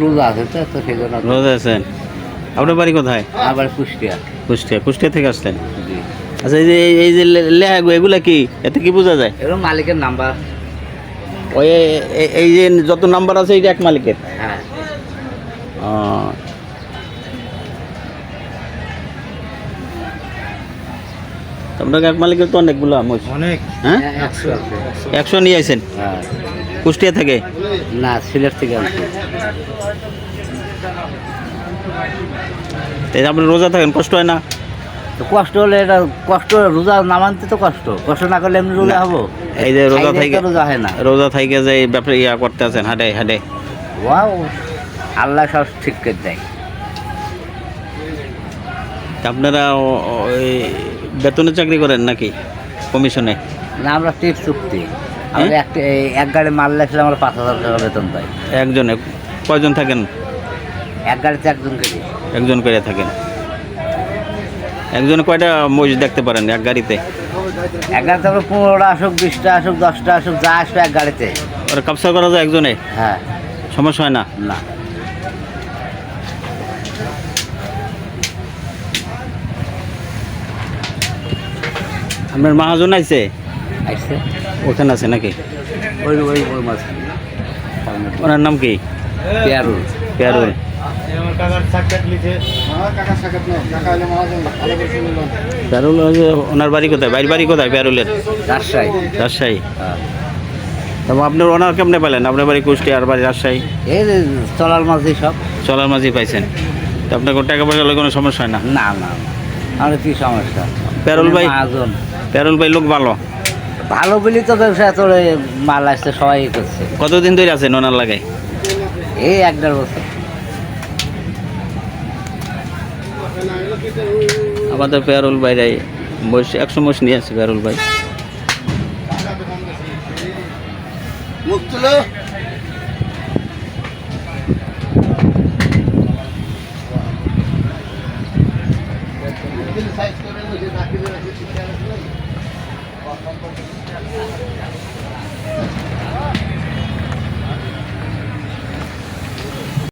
রোজা আছে তো সেজন্য। রোজা আছেন? আপনার বাড়ি কোথায়? আবার কুষ্টিয়া। কুষ্টিয়া থেকে আসলেন? আচ্ছা, এই যে লেহাগো এগুলা কি, এতে কি বোঝা যায়? এরকম মালিকের নাম্বার। ওই এই যে যত নাম্বার আছে এইটা এক মালিকের? হ্যাঁ। আপনার এক মালিকের তো অনেকগুলো অনেক। হ্যাঁ, 100 নিয়ে আসেন? হ্যাঁ। কুষ্টিয়া থেকে? না, সিলেট থেকে আনছি। এই আপনি রোজা থাকেন, কষ্ট হয় না? তো কষ্ট হলে এটা কষ্ট, রোজা না মানতে তো কষ্ট না করলে এমনি রোজা হবো? এই যে রোজা থেকে রোজা হয় না, রোজা থেকে যে ব্যাপারে ইয়া করতে আছেন হাটে হাটে, ওয়াও, আল্লাহ সব ঠিক করে দেয়। আপনারা ওই বেতনে চাকরি করেন নাকি কমিশনে? না, আমরা টিপ চুক্তি। আমরা এক গাড়ি মাল লাগলে আমরা 5,000 টাকা বেতন পাই। একজনে কয়জন থাকেন? এক গাড়িতে একজনকে দিই। একজন করে থাকেন। একজনে কয়টা মহিষ দেখতে পারেন এক গাড়িতে? এক গাড়িতে আমরা 15টা আসুক, 20টা আসুক, 10টা আসুক, যা আসবে এক গাড়িতে। ওরা কাপসা করা যায় একজনে? হ্যাঁ। সমস্যা হয় না? না। আপনার মহাজন আইছে? আসছে। ওখানে আছে নাকি? ওই ওই ওই মাছ। ওনার নাম কি? পেয়ারুল। পেয়ারুল। পেয়ারুল, ওনার বাড়ি কোথায়? বাড়ি কোথায় পেয়ারুলের? রাজশাহী। রাজশাহী? হ্যাঁ। তারপর আপনার ওনার কেমনে পেলেন? আপনার বাড়ি কুষ্টিয়া আর বাড়ি রাজশাহী? এই যে চলার মাঝে সব। চলার মাঝেই পাইছেন? তো আপনার টাকা পয়সা হলে কোনো সমস্যা হয় না? না না, আমার কি সমস্যা? পেয়ারুল ভাই, মহাজন। পেয়ারুল ভাই লোক ভালো। ভালো বলি তো ব্যবসা তোর মাল আসছে, সবাই করছে। কতদিন ধরে আছেন ওনার লাগে? এই 1.5 বছর। আমাদের পেয়ারুল ভাইরাই বয়স 100 মাস নিয়ে আছে পেয়ারুল ভাই।